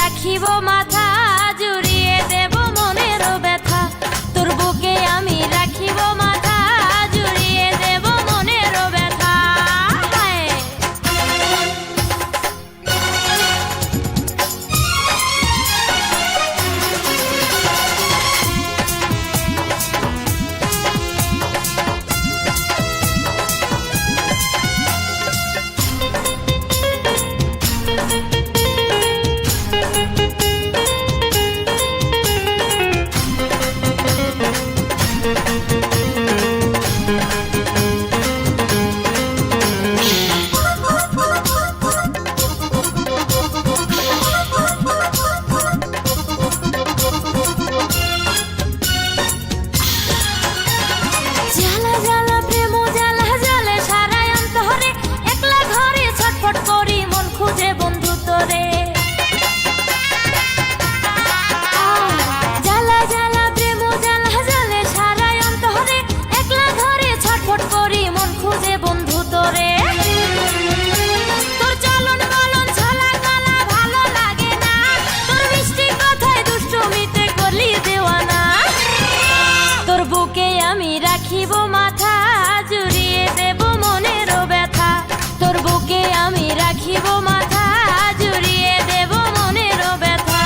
রাখিব মাথা জুড়িয়ে দেব মনের ব্যথা তোর বুকে আমি রাখিব মাথা জুড়িয়ে দেব মনের ব্যথা রাখিব মাথা জুড়িয়ে দেব মনের ব্যথা তোর বুকে আমি রাখিব মাথা জুড়িয়ে দেব মনের ব্যথা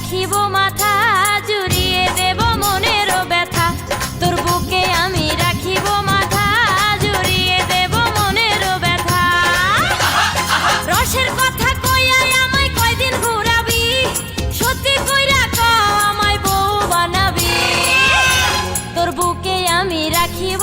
রাখিব মাথা জুড়িয়ে দেব মনের ব্যথা তোর বুকে আমি রাখিব মাথা জুড়িয়ে দেব মনের ব্যথা রসের কথা কইয়া আমায় কয়দিন ঘুরাবি সত্যি কইরা কও আমায় বউ বানাবি তোর বুকে আমি রাখিব